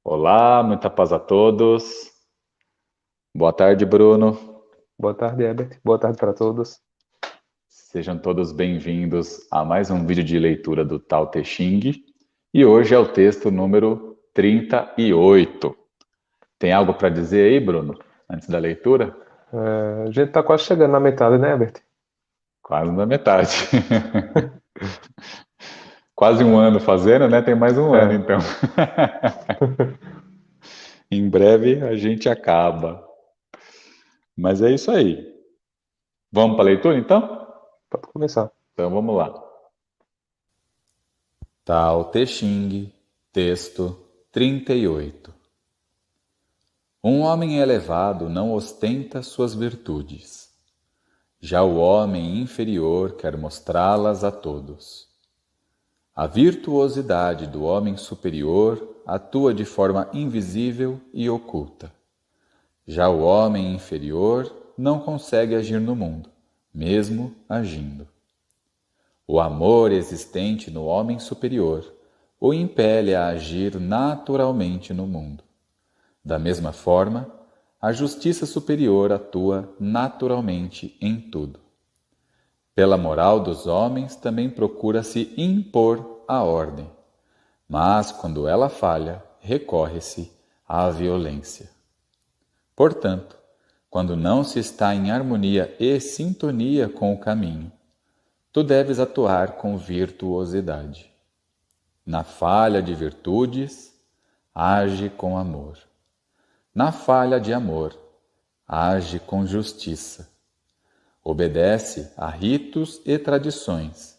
Olá, muita paz a todos. Boa tarde, Bruno. Boa tarde, Herbert. Boa tarde para todos. Sejam todos bem-vindos a mais um vídeo de leitura do Tao Te Ching. E hoje é o texto número 38. Tem algo para dizer aí, Bruno, antes da leitura? A gente está quase chegando na metade, né, Herbert? Quase na metade. Quase um ano fazendo, né? Tem mais um ano, É. então. Em breve a gente acaba. Mas é isso aí. Vamos para a leitura, então? Pode começar. Então vamos lá. Tao Te Ching, texto 38. Um homem elevado não ostenta suas virtudes. Já o homem inferior quer mostrá-las a todos. A virtuosidade do homem superior atua de forma invisível e oculta. Já o homem inferior não consegue agir no mundo, mesmo agindo. O amor existente no homem superior o impele a agir naturalmente no mundo. Da mesma forma, a justiça superior atua naturalmente em tudo. Pela moral dos homens também procura se impor a ordem, mas quando ela falha, recorre-se à violência. Portanto, quando não se está em harmonia e sintonia com o caminho, tu deves atuar com virtuosidade. Na falha de virtudes, age com amor. Na falha de amor, age com justiça. Obedece a ritos e tradições,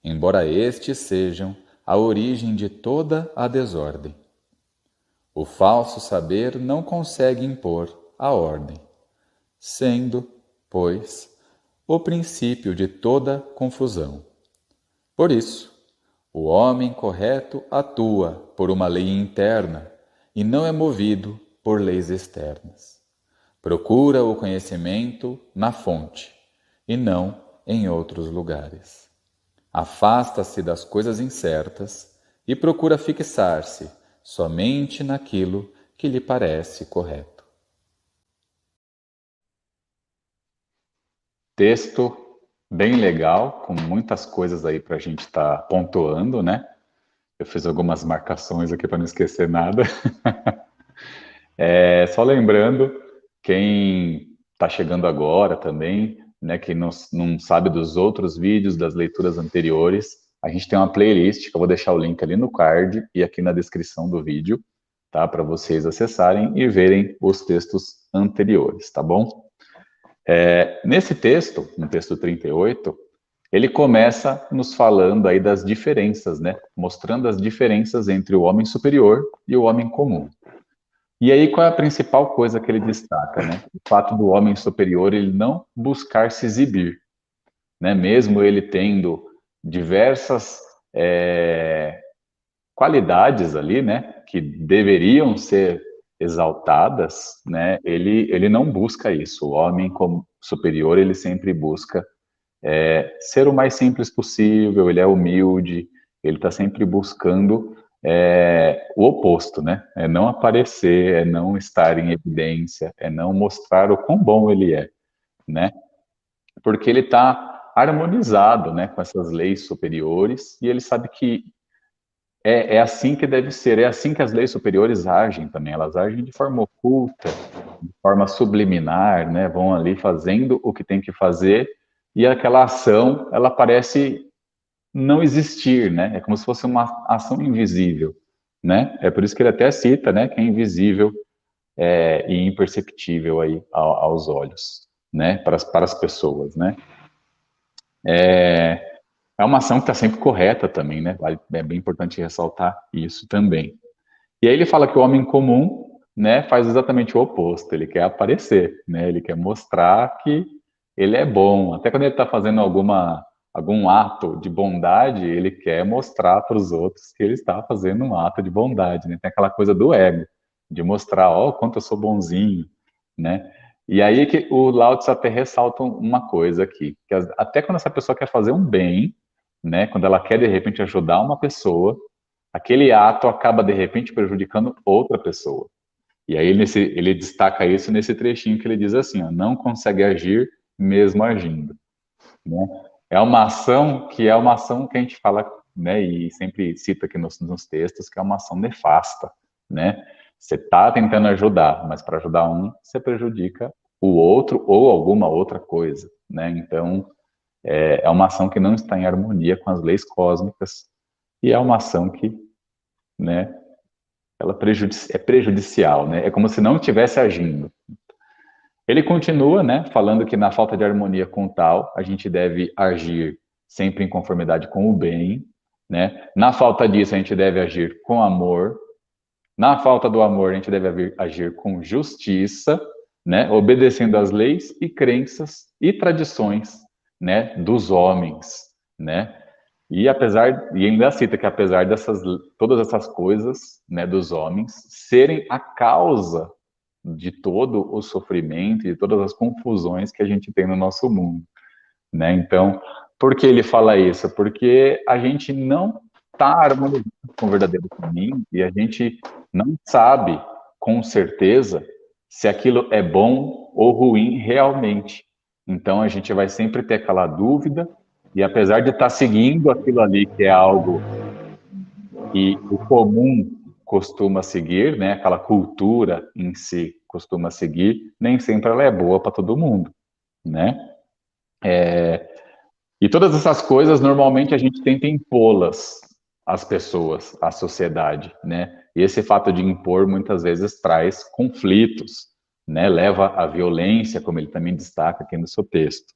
embora estes sejam a origem de toda a desordem. O falso saber não consegue impor a ordem, sendo, pois, o princípio de toda confusão. Por isso, o homem correto atua por uma lei interna e não é movido por leis externas. Procura o conhecimento na fonte e não em outros lugares. Afasta-se das coisas incertas e procura fixar-se somente naquilo que lhe parece correto. Texto bem legal, com muitas coisas aí para a gente estar pontuando, né? Eu fiz algumas marcações aqui para não esquecer nada. Só lembrando, quem está chegando agora também, né, quem não sabe dos outros vídeos, das leituras anteriores, a gente tem uma playlist, que eu vou deixar o link ali no card e aqui na descrição do vídeo, tá? Para vocês acessarem e verem os textos anteriores, tá bom? Nesse texto, no texto 38, ele começa nos falando aí das diferenças, né? Mostrando as diferenças entre o homem superior e o homem comum. E aí, qual é a principal coisa que ele destaca, né? O fato do homem superior ele não buscar se exibir, né? Mesmo ele tendo diversas qualidades ali, né? Que deveriam ser exaltadas, né? Ele não busca isso. O homem como superior ele sempre busca ser o mais simples possível. Ele é humilde. Ele está sempre buscando o oposto, né? É não aparecer, é não estar em evidência, é não mostrar o quão bom ele é, né? Porque ele está harmonizado, né, com essas leis superiores e ele sabe que é assim que deve ser, é assim que as leis superiores agem também. Elas agem de forma oculta, de forma subliminar, né? Vão ali fazendo o que tem que fazer e aquela ação, ela parece não existir, né? É como se fosse uma ação invisível, né? É por isso que ele até cita, né, que é invisível e imperceptível aí aos olhos, né? Para as pessoas, né? É uma ação que está sempre correta também, né? É bem importante ressaltar isso também. E aí ele fala que o homem comum, né, faz exatamente o oposto. Ele quer aparecer, né? Ele quer mostrar que ele é bom. Até quando ele está fazendo algum ato de bondade, ele quer mostrar para os outros que ele está fazendo um ato de bondade, né? Tem aquela coisa do ego, de mostrar, ó, o quanto eu sou bonzinho, né? E aí que o Lao Tzu até ressalta uma coisa aqui, que até quando essa pessoa quer fazer um bem, né, quando ela quer de repente ajudar uma pessoa, aquele ato acaba de repente prejudicando outra pessoa. E aí ele destaca isso nesse trechinho que ele diz assim, ó, não consegue agir mesmo agindo, né? É uma ação que a gente fala, né, e sempre cita aqui nos textos, que é uma ação nefasta, né? Você está tentando ajudar, mas para ajudar um, você prejudica o outro ou alguma outra coisa, né? Então, é uma ação que não está em harmonia com as leis cósmicas e é uma ação que, né, ela é prejudicial, né? É como se não estivesse agindo. Ele continua, né, falando que na falta de harmonia com o tal, a gente deve agir sempre em conformidade com o bem, né? Na falta disso, a gente deve agir com amor. Na falta do amor, a gente deve agir com justiça, né? Obedecendo às leis e crenças e tradições, né, dos homens, né? E ainda cita que apesar dessas todas essas coisas, né, dos homens serem a causa de todo o sofrimento e de todas as confusões que a gente tem no nosso mundo, né? Então, por que ele fala isso? Porque a gente não está harmonizado com o verdadeiro caminho e a gente não sabe com certeza se aquilo é bom ou ruim realmente. Então, a gente vai sempre ter aquela dúvida e apesar de estar seguindo aquilo ali que é algo que o comum costuma seguir, né? Aquela cultura em si costuma seguir, nem sempre ela é boa para todo mundo, né? E todas essas coisas normalmente a gente tenta impô-las às pessoas, à sociedade, né? E esse fato de impor muitas vezes traz conflitos, né? Leva à violência, como ele também destaca aqui no seu texto.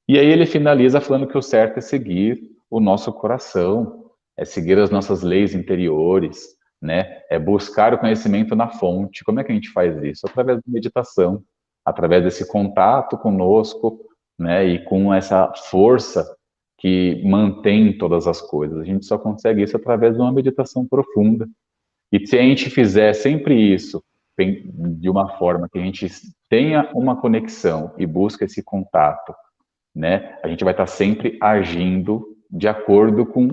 E aí ele finaliza falando que o certo é seguir o nosso coração, é seguir as nossas leis interiores, né? É buscar o conhecimento na fonte. Como é que a gente faz isso? Através da meditação, através desse contato conosco, né? E com essa força que mantém todas as coisas. A gente só consegue isso através de uma meditação profunda. E se a gente fizer sempre isso, de uma forma que a gente tenha uma conexão e busca esse contato, né? A gente vai estar sempre agindo de acordo com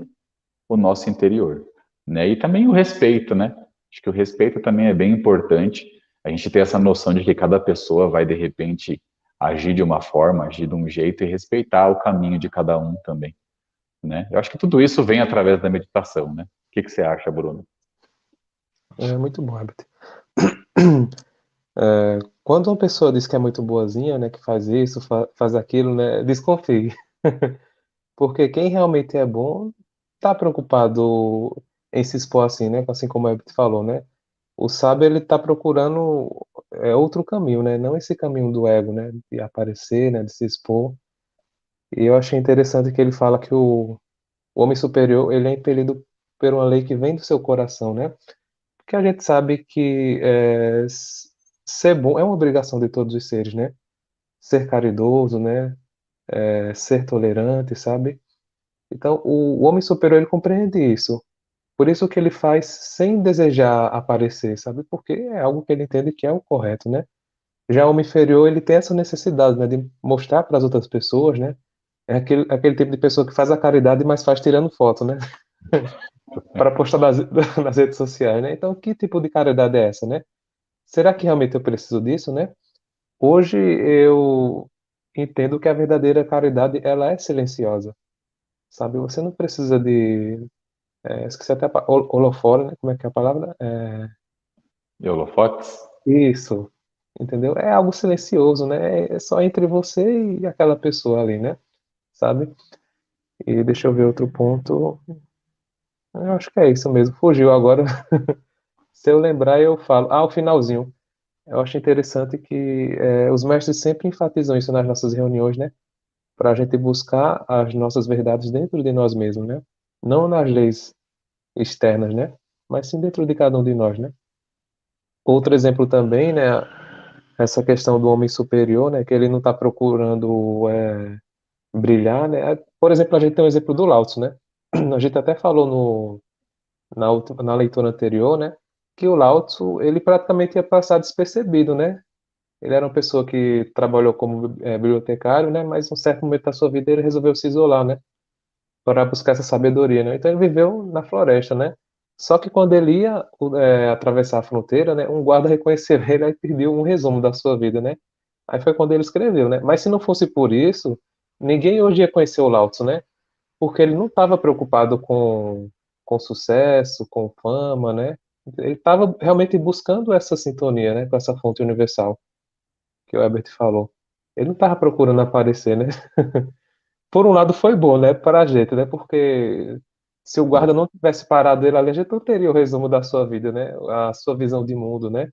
o nosso interior, né? E também o respeito, né? Acho que o respeito também é bem importante. A gente ter essa noção de que cada pessoa vai de repente agir de uma forma, agir de um jeito e respeitar o caminho de cada um também, né? Eu acho que tudo isso vem através da meditação, né? O que que você acha, Bruno? É muito bom, Herbert. Quando uma pessoa diz que é muito boazinha, né, que faz isso, faz aquilo, né, desconfie. Porque quem realmente é bom tá preocupado em se expor assim, né, assim como o Herbert falou, né? O sábio, ele tá procurando outro caminho, né? Não esse caminho do ego, né, de aparecer, né, de se expor. E eu achei interessante que ele fala que o homem superior, ele é impelido por uma lei que vem do seu coração, né? Porque a gente sabe que ser bom é uma obrigação de todos os seres, né? Ser caridoso, né? Ser tolerante, sabe? Então, o homem superior, ele compreende isso. Por isso que ele faz sem desejar aparecer, sabe? Porque é algo que ele entende que é o correto, né? Já o homem inferior, ele tem essa necessidade, né? De mostrar para as outras pessoas, né? É aquele tipo de pessoa que faz a caridade, mas faz tirando foto, né? Para postar nas redes sociais, né? Então, que tipo de caridade é essa, né? Será que realmente eu preciso disso, né? Hoje eu entendo que a verdadeira caridade, ela é silenciosa, sabe? Você não precisa de, esqueci até holofote, né? Como é que é a palavra? E holofotes? Isso, entendeu? É algo silencioso, né? É só entre você e aquela pessoa ali, né? Sabe? E deixa eu ver outro ponto. Eu acho que é isso mesmo. Fugiu agora. Se eu lembrar, eu falo. Ah, o finalzinho. Eu acho interessante que os mestres sempre enfatizam isso nas nossas reuniões, né? Para a gente buscar as nossas verdades dentro de nós mesmos, né? Não nas leis externas, né? Mas sim dentro de cada um de nós, né? Outro exemplo também, né? Essa questão do homem superior, né? Que ele não está procurando brilhar, né? Por exemplo, a gente tem o exemplo do Lao Tzu, né? A gente até falou na leitura anterior, né? Que o Lao Tzu, ele praticamente ia passar despercebido, né? Ele era uma pessoa que trabalhou como bibliotecário, né? Mas em um certo momento da sua vida ele resolveu se isolar, né? Para buscar essa sabedoria, né? Então ele viveu na floresta, né? Só que quando ele ia atravessar a fronteira, né, um guarda reconheceu ele e pediu um resumo da sua vida, né? Aí foi quando ele escreveu, né? Mas se não fosse por isso, ninguém hoje ia conhecer o Lao Tzu, né? Porque ele não estava preocupado com sucesso, com fama, né? Ele estava realmente buscando essa sintonia, né? Com essa fonte universal que o Herbert falou. Ele não estava procurando aparecer, né? Por um lado foi bom, né? Para a gente, né? Porque se o guarda não tivesse parado ele ali, a gente não teria o resumo da sua vida, né? A sua visão de mundo, né?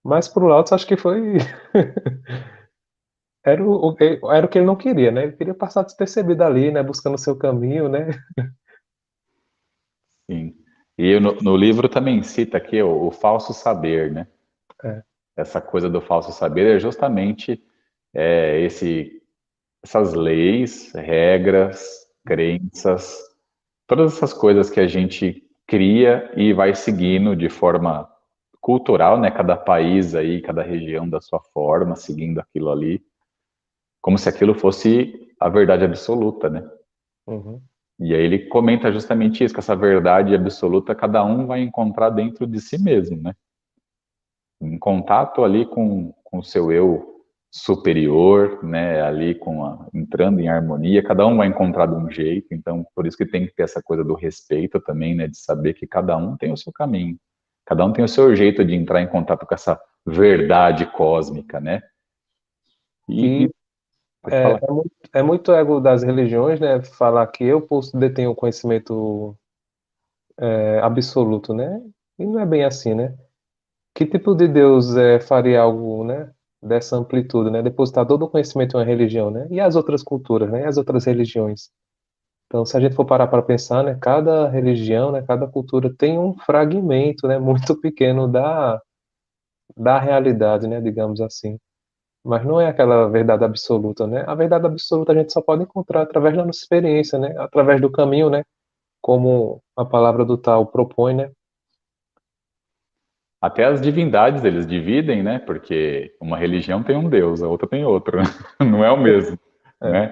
Mas por um lado, acho que foi era o que ele não queria, né? Ele queria passar despercebido ali, né? Buscando o seu caminho, né? Sim. E no livro também cita aqui o falso saber, né? É. Essa coisa do falso saber é justamente essas leis, regras, crenças, todas essas coisas que a gente cria e vai seguindo de forma cultural, né? Cada país aí, cada região da sua forma, seguindo aquilo ali, como se aquilo fosse a verdade absoluta, né? Uhum. E aí ele comenta justamente isso, que essa verdade absoluta cada um vai encontrar dentro de si mesmo, né? Em contato ali com o seu eu superior, né? Ali entrando em harmonia, cada um vai encontrar de um jeito, então por isso que tem que ter essa coisa do respeito também, né? De saber que cada um tem o seu caminho, cada um tem o seu jeito de entrar em contato com essa verdade cósmica, né? E E pode falar. é muito ego das religiões, né? Falar que eu detenho o conhecimento absoluto, né? E não é bem assim, né? Que tipo de Deus faria algo, né? Dessa amplitude, né? Depositar todo o conhecimento em uma religião, né? E as outras culturas, né? E as outras religiões. Então, se a gente for parar para pensar, né? Cada religião, né? Cada cultura tem um fragmento, né? Muito pequeno da realidade, né? Digamos assim. Mas não é aquela verdade absoluta, né? A verdade absoluta a gente só pode encontrar através da nossa experiência, né? Através do caminho, né? Como a palavra do tal propõe, né? Até as divindades eles dividem, né? Porque uma religião tem um Deus, a outra tem outro, né? Não é o mesmo, É. né?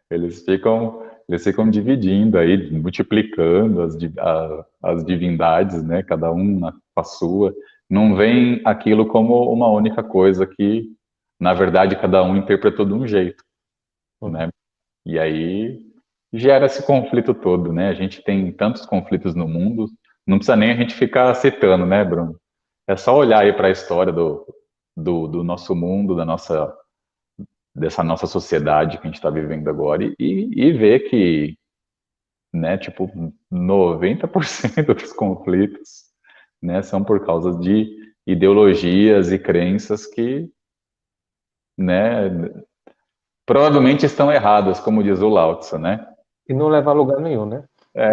Eles ficam dividindo aí, multiplicando as divindades, né? Cada um com a sua. Não vem aquilo como uma única coisa que, na verdade, cada um interpretou de um jeito, né? Uhum. E aí gera esse conflito todo, né? A gente tem tantos conflitos no mundo, não precisa nem a gente ficar citando, né, Bruno? É só olhar aí para a história do nosso mundo, dessa nossa sociedade que a gente está vivendo agora e ver que, né, tipo, 90% dos conflitos, né, são por causa de ideologias e crenças que, né, provavelmente estão erradas, como diz o Lao Tzu, né? E não levar a lugar nenhum, né?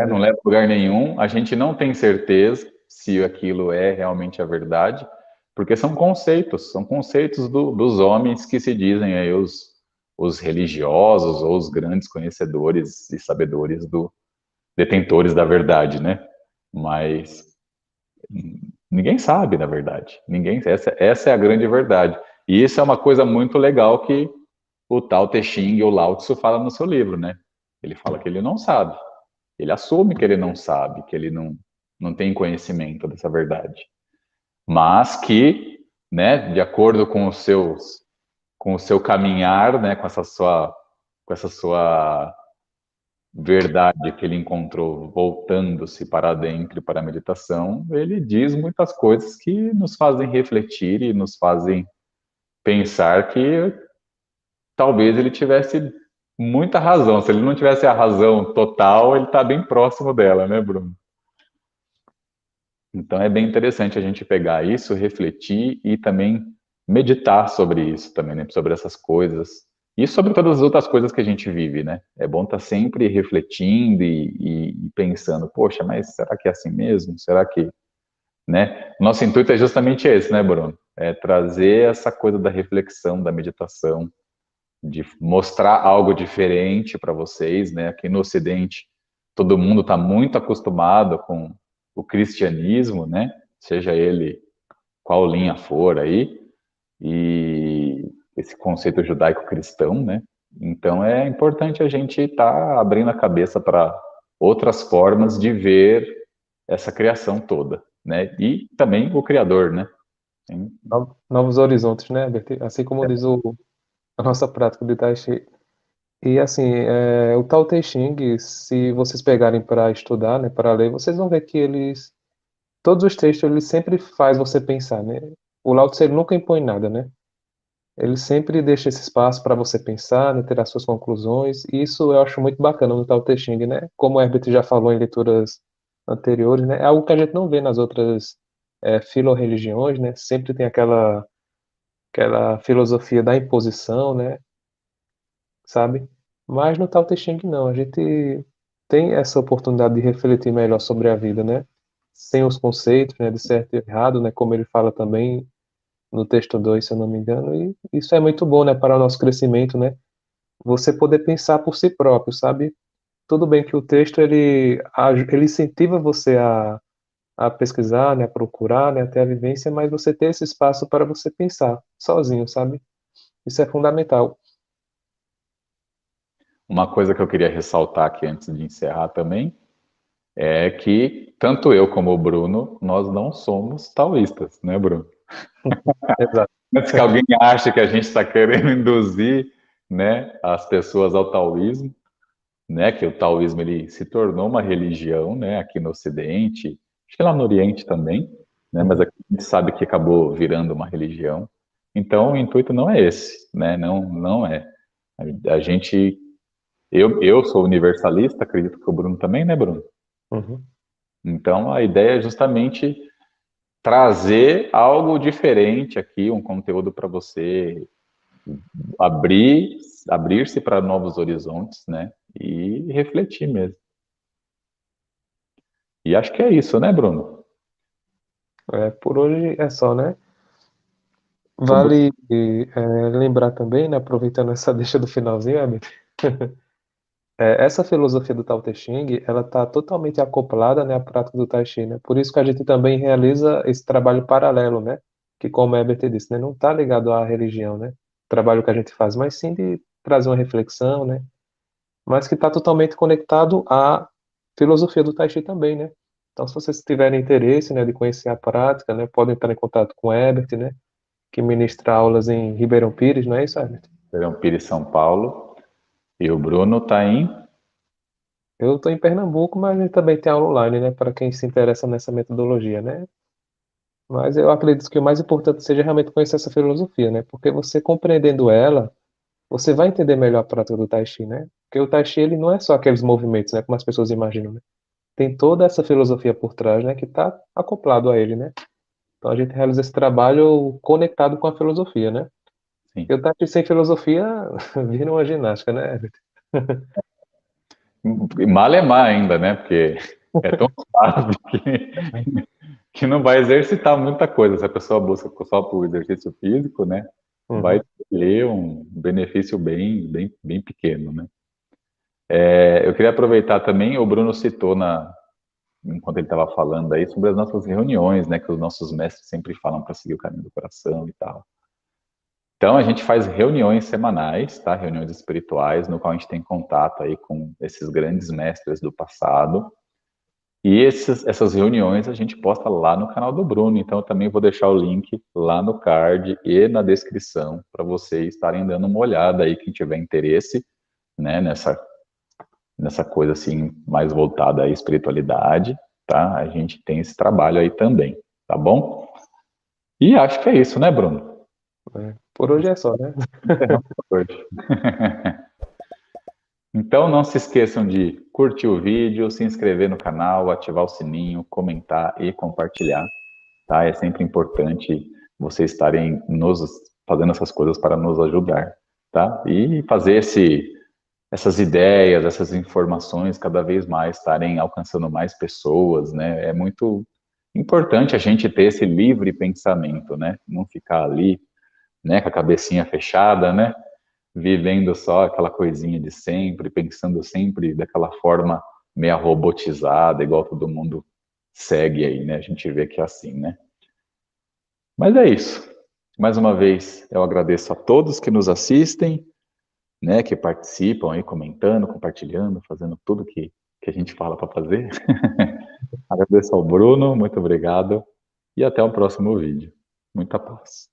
Não leva a lugar nenhum. A gente não tem certeza se aquilo é realmente a verdade, porque são conceitos dos homens que se dizem aí os religiosos ou os grandes conhecedores e sabedores detentores da verdade, né? Mas ninguém sabe, na verdade. Essa é a grande verdade. E isso é uma coisa muito legal que o Tao Te Ching, o Lao Tzu, fala no seu livro, né? Ele fala que ele não sabe. Ele assume que ele não sabe, que ele não tem conhecimento dessa verdade. Mas que, né, de acordo com o seu caminhar, né, com essa sua verdade que ele encontrou voltando-se para dentro para a meditação, ele diz muitas coisas que nos fazem refletir e nos fazem pensar que talvez ele tivesse muita razão. Se ele não tivesse a razão total, ele está bem próximo dela, né, Bruno? Então é bem interessante a gente pegar isso, refletir e também meditar sobre isso também, né? Sobre essas coisas e sobre todas as outras coisas que a gente vive, né? É bom estar sempre refletindo e pensando, poxa, mas será que é assim mesmo? Será que, né? Nosso intuito é justamente esse, né, Bruno? É trazer essa coisa da reflexão, da meditação, de mostrar algo diferente para vocês, né? Aqui no Ocidente, todo mundo está muito acostumado com o cristianismo, né? Seja ele qual linha for aí, e esse conceito judaico-cristão, né? Então é importante a gente estar abrindo a cabeça para outras formas de ver essa criação toda, né? E também o Criador, né? Tem- Novos horizontes, né, Herbert? Assim como diz a nossa prática de Tai Chi. E assim, o Tao Te Ching, se vocês pegarem para estudar, né, para ler, vocês vão ver que todos os textos, ele sempre faz você pensar, né? O Lao Tse ele nunca impõe nada, né? Ele sempre deixa esse espaço para você pensar, né, ter as suas conclusões. E isso eu acho muito bacana no Tao Te Ching, né? Como o Herbert já falou em leituras anteriores, né? É algo que a gente não vê nas outras filo-religiões, né? Sempre tem aquela filosofia da imposição, né? Sabe? Mas no Tao Te Ching não, a gente tem essa oportunidade de refletir melhor sobre a vida, né? Sem os conceitos, né, de certo e errado, né, como ele fala também no texto 2 se eu não me engano, e isso é muito bom, né, para o nosso crescimento, né? Você poder pensar por si próprio, sabe? Tudo bem que o texto ele incentiva você a pesquisar, né, a procurar, né, até a vivência, mas você ter esse espaço para você pensar sozinho, sabe? Isso é fundamental. Uma coisa que eu queria ressaltar aqui antes de encerrar também é que tanto eu como o Bruno, nós não somos taoístas, né, Bruno? Exato. Antes que alguém ache que a gente está querendo induzir, né, as pessoas ao taoísmo, né, que o taoísmo ele se tornou uma religião, né, aqui no Ocidente, acho que lá no Oriente também, né, mas Uhum, aqui a gente sabe que acabou virando uma religião. Então, o intuito não é esse, né, não é. A gente, eu sou universalista, acredito que o Bruno também, né, Bruno? uhum. Então, a ideia é justamente trazer algo diferente aqui, um conteúdo para você abrir, abrir-se para novos horizontes, né? E refletir mesmo. E acho que é isso, né, Bruno? Por hoje é só, né? O Bruno Vale lembrar também, né, aproveitando essa deixa do finalzinho, Amit, essa filosofia do Tao Te Ching, ela está totalmente acoplada, né, à prática do Tai Chi, né? Por isso que a gente também realiza esse trabalho paralelo, né? Que, como a Herbert disse, né, não está ligado à religião, né? O trabalho que a gente faz, mas sim de trazer uma reflexão, né? Mas que está totalmente conectado à filosofia do Tai Chi também, né? Então, se vocês tiverem interesse, né, de conhecer a prática, né, podem estar em contato com o Herbert, né? Que ministra aulas em Ribeirão Pires, não é isso, Herbert? Verão Pires, São Paulo, e o Bruno está em Eu estou em Pernambuco, mas a gente também tem aula online, né, para quem se interessa nessa metodologia, né? Mas eu acredito que o mais importante seja realmente conhecer essa filosofia, né? Porque você compreendendo ela, você vai entender melhor a prática do Tai Chi, né? Porque o Tai Chi, ele não é só aqueles movimentos, né, como as pessoas imaginam, né? Tem toda essa filosofia por trás, né, que está acoplado a ele, né? Então a gente realiza esse trabalho conectado com a filosofia, né? sim. E o Tai Chi sem filosofia vira uma ginástica, né, Herbert? E Malemar ainda, né? Porque é tão fácil que não vai exercitar muita coisa. Se a pessoa busca só por exercício físico, né? Vai Uhum. ter um benefício bem pequeno, né? Eu queria aproveitar também, o Bruno citou enquanto ele estava falando aí sobre as nossas reuniões, né? Que os nossos mestres sempre falam para seguir o caminho do coração e tal. Então, a gente faz reuniões semanais, tá? Reuniões espirituais, no qual a gente tem contato aí com esses grandes mestres do passado. E essas reuniões a gente posta lá no canal do Bruno. Então, eu também vou deixar o link lá no card e na descrição para vocês estarem dando uma olhada aí, quem tiver interesse, né? Nessa coisa assim, mais voltada à espiritualidade, tá? A gente tem esse trabalho aí também, tá bom? E acho que é isso, né, Bruno? Por hoje é só, né? Encerramos por hoje. Então não se esqueçam de curtir o vídeo, se inscrever no canal, ativar o sininho, comentar e compartilhar, tá? É sempre importante vocês estarem nos fazendo essas coisas para nos ajudar, tá? E fazer essas ideias, essas informações cada vez mais estarem alcançando mais pessoas, né? É muito importante a gente ter esse livre pensamento, né? Não ficar ali, né, com a cabecinha fechada, né? Vivendo só aquela coisinha de sempre, pensando sempre daquela forma meia robotizada, igual todo mundo segue aí, né? A gente vê que é assim, né? Mas é isso. Mais uma vez, eu agradeço a todos que nos assistem, né? Que participam aí, comentando, compartilhando, fazendo tudo que a gente fala para fazer. Agradeço ao Bruno, muito obrigado e até o próximo vídeo. Muita paz.